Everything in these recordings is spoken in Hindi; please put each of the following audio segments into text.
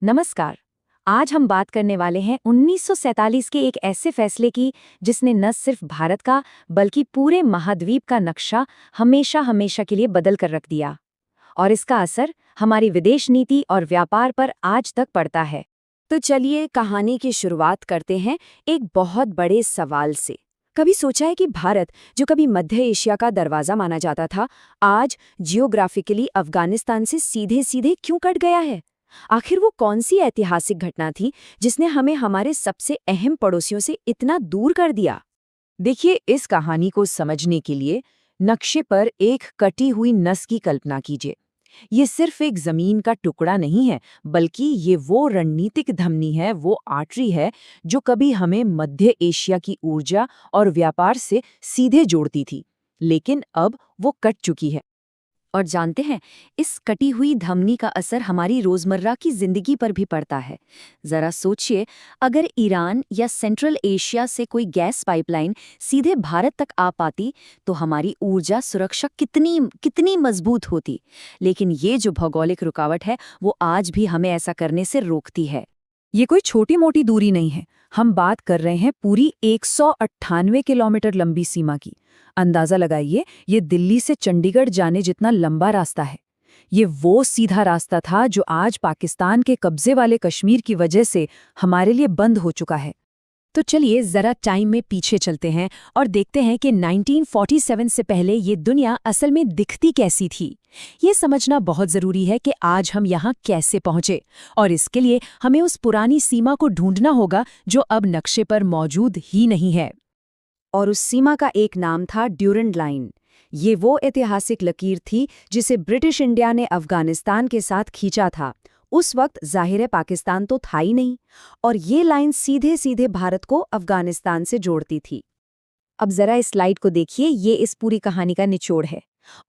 नमस्कार। आज हम बात करने वाले हैं 1947 के एक ऐसे फैसले की जिसने न सिर्फ भारत का बल्कि पूरे महाद्वीप का नक्शा हमेशा हमेशा के लिए बदल कर रख दिया। और इसका असर हमारी विदेश नीति और व्यापार पर आज तक पड़ता है। तो चलिए कहानी की शुरुआत करते हैं एक बहुत बड़े सवाल से। कभी सोचा है कि भारत, जो कभी मध्य एशिया का दरवाजा माना जाता था, आज जियोग्राफिकली अफगानिस्तान से सीधे सीधे क्यों कट गया है? आखिर वो कौन सी ऐतिहासिक घटना थी जिसने हमें हमारे सबसे अहम पड़ोसियों से इतना दूर कर दिया? देखिए, इस कहानी को समझने के लिए नक्शे पर एक कटी हुई नस की कल्पना कीजिए। ये सिर्फ एक जमीन का टुकड़ा नहीं है, बल्कि ये वो रणनीतिक धमनी है, वो आर्टरी है जो कभी हमें मध्य एशिया की ऊर्जा और व्यापार से सीधे जोड़ती थी, लेकिन अब वो कट चुकी है। और जानते हैं, इस कटी हुई धमनी का असर हमारी रोजमर्रा की जिंदगी पर भी पड़ता है। जरा सोचिए, अगर ईरान या सेंट्रल एशिया से कोई गैस पाइपलाइन सीधे भारत तक आ पाती तो हमारी ऊर्जा सुरक्षा कितनी कितनी मजबूत होती। लेकिन ये जो भौगोलिक रुकावट है, वो आज भी हमें ऐसा करने से रोकती है। ये कोई छोटी मोटी दूरी नहीं है, हम बात कर रहे हैं पूरी 198 किलोमीटर लंबी सीमा की। अंदाजा लगाइए, ये दिल्ली से चंडीगढ़ जाने जितना लंबा रास्ता है। ये वो सीधा रास्ता था जो आज पाकिस्तान के कब्जे वाले कश्मीर की वजह से हमारे लिए बंद हो चुका है। तो चलिए जरा टाइम में पीछे चलते हैं और देखते हैं कि 1947 से पहले ये दुनिया असल में दिखती कैसी थी। ये समझना बहुत जरूरी है कि आज हम यहाँ कैसे पहुँचे, और इसके लिए हमें उस पुरानी सीमा को ढूंढना होगा जो अब नक्शे पर मौजूद ही नहीं है। और उस सीमा का एक नाम था ड्यूरेंट लाइन। ये वो ऐतिहासिक लकीर थी जिसे ब्रिटिश इंडिया ने अफगानिस्तान के साथ खींचा था। उस वक्त जाहिर है पाकिस्तान तो था ही नहीं, और ये लाइन सीधे सीधे भारत को अफगानिस्तान से जोड़ती थी। अब जरा इस स्लाइड को देखिए, ये इस पूरी कहानी का निचोड़ है।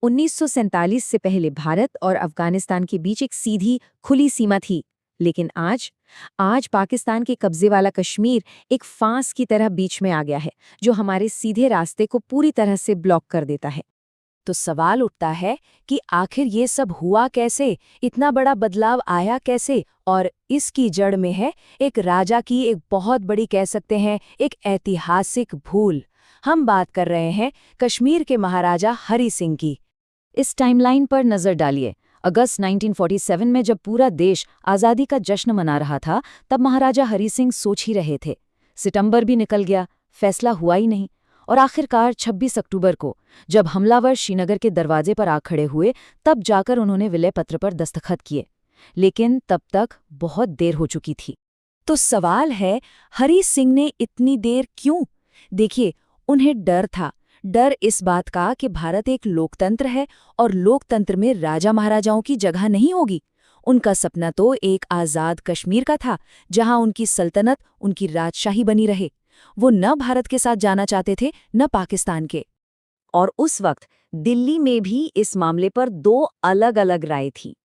1947 से पहले भारत और अफगानिस्तान के बीच एक सीधी खुली सीमा थी, लेकिन आज पाकिस्तान के कब्जे वाला कश्मीर एक फांस की तरह बीच में आ गया है, जो हमारे सीधे रास्ते को पूरी तरह से ब्लॉक कर देता है। तो सवाल उठता है कि आखिर ये सब हुआ कैसे, इतना बड़ा बदलाव आया कैसे? और इसकी जड़ में है एक राजा की एक बहुत बड़ी, कह सकते हैं, एक ऐतिहासिक भूल। हम बात कर रहे हैं कश्मीर के महाराजा हरि सिंह की। इस टाइमलाइन पर नजर डालिए। अगस्त 1947 में जब पूरा देश आज़ादी का जश्न मना रहा था, तब महाराजा हरि सिंह सोच ही रहे थे। सितंबर भी निकल गया, फैसला हुआ ही नहीं। और आखिरकार 26 अक्टूबर को जब हमलावर श्रीनगर के दरवाजे पर आ खड़े हुए, तब जाकर उन्होंने विलय पत्र पर दस्तखत किए। लेकिन तब तक बहुत देर हो चुकी थी। तो सवाल है, हरि सिंह ने इतनी देर क्यों? देखिए, उन्हें डर था। डर इस बात का कि भारत एक लोकतंत्र है और लोकतंत्र में राजा महाराजाओं की जगह नहीं होगी। उनका सपना तो एक आज़ाद कश्मीर का था, जहां उनकी सल्तनत, उनकी राजशाही बनी रहे। वो न भारत के साथ जाना चाहते थे, न पाकिस्तान के। और उस वक्त दिल्ली में भी इस मामले पर दो अलग अलग राय थी।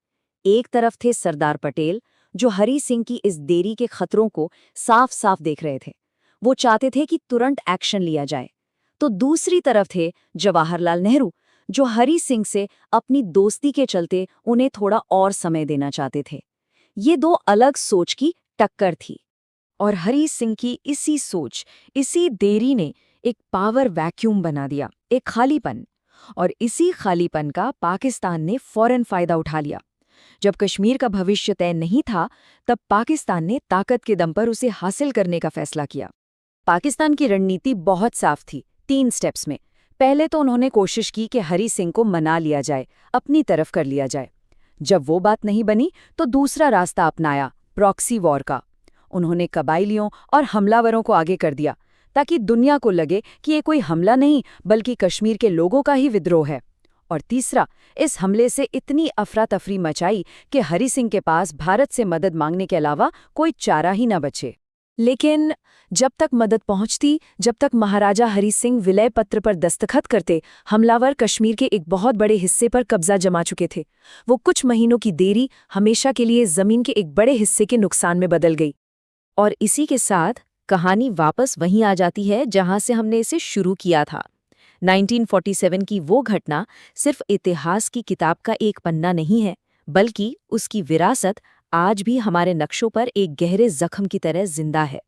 एक तरफ थे सरदार पटेल, जो हरि सिंह की इस देरी के खतरों को साफ साफ देख रहे थे। वो चाहते थे कि तुरंत एक्शन लिया जाए। तो दूसरी तरफ थे जवाहरलाल नेहरू, जो हरि सिंह से अपनी दोस्ती के चलते उन्हें थोड़ा और समय देना चाहते थे। ये दो अलग सोच की टक्कर थी। और हरि सिंह की इसी सोच, इसी देरी ने एक पावर वैक्यूम बना दिया, एक खालीपन। और इसी खालीपन का पाकिस्तान ने फौरन फायदा उठा लिया। जब कश्मीर का भविष्य तय नहीं था, तब पाकिस्तान ने ताकत के दम पर उसे हासिल करने का फैसला किया। पाकिस्तान की रणनीति बहुत साफ थी, 3 स्टेप्स में। पहले तो उन्होंने कोशिश की कि हरि सिंह को मना लिया जाए, अपनी तरफ कर लिया जाए। जब वो बात नहीं बनी, तो दूसरा रास्ता अपनाया, प्रॉक्सी वॉर का। उन्होंने कबाइलियों और हमलावरों को आगे कर दिया, ताकि दुनिया को लगे कि ये कोई हमला नहीं, बल्कि कश्मीर के लोगों का ही विद्रोह है। और तीसरा, इस हमले से इतनी अफरा तफरी मचाई कि हरि सिंह के पास भारत से मदद मांगने के अलावा कोई चारा ही न बचे। लेकिन जब तक मदद पहुंचती, जब तक महाराजा हरि सिंह विलय पत्र पर दस्तखत करते, हमलावर कश्मीर के एक बहुत बड़े हिस्से पर कब्जा जमा चुके थे। वो कुछ महीनों की देरी हमेशा के लिए जमीन के एक बड़े हिस्से के नुकसान में बदल गई। और इसी के साथ कहानी वापस वहीं आ जाती है जहां से हमने इसे शुरू किया था। 1947 की वो घटना सिर्फ इतिहास की किताब का एक पन्ना नहीं है, बल्कि उसकी विरासत आज भी हमारे नक्शों पर एक गहरे जख्म की तरह जिंदा है।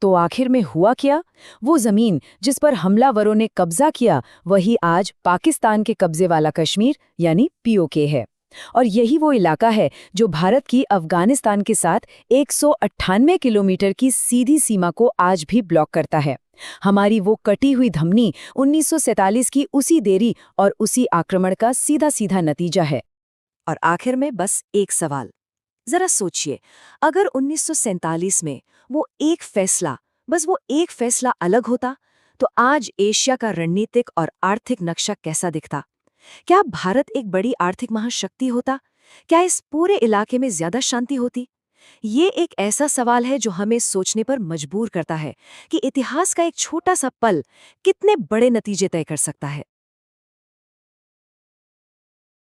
तो आखिर में हुआ क्या? वो जमीन जिस पर हमलावरों ने कब्जा किया, वही आज पाकिस्तान के कब्जे वाला कश्मीर यानी पीओके है। और यही वो इलाका है जो भारत की अफगानिस्तान के साथ 198 किलोमीटर की सीधी सीमा को आज भी ब्लॉक करता है। हमारी वो कटी हुई धमनी 1947 की उसी देरी और उसी आक्रमण का सीधा सीधा नतीजा है। और आखिर में बस एक सवाल, जरा सोचिए, अगर 1947 में वो एक फैसला अलग होता, तो आज एशिया का रणनीतिक और आर्थिक नक्शा कैसा दिखता? क्या भारत एक बड़ी आर्थिक महाशक्ति होता? क्या इस पूरे इलाके में ज्यादा शांति होती? ये एक ऐसा सवाल है जो हमें सोचने पर मजबूर करता है कि इतिहास का एक छोटा सा पल कितने बड़े नतीजे तय कर सकता है।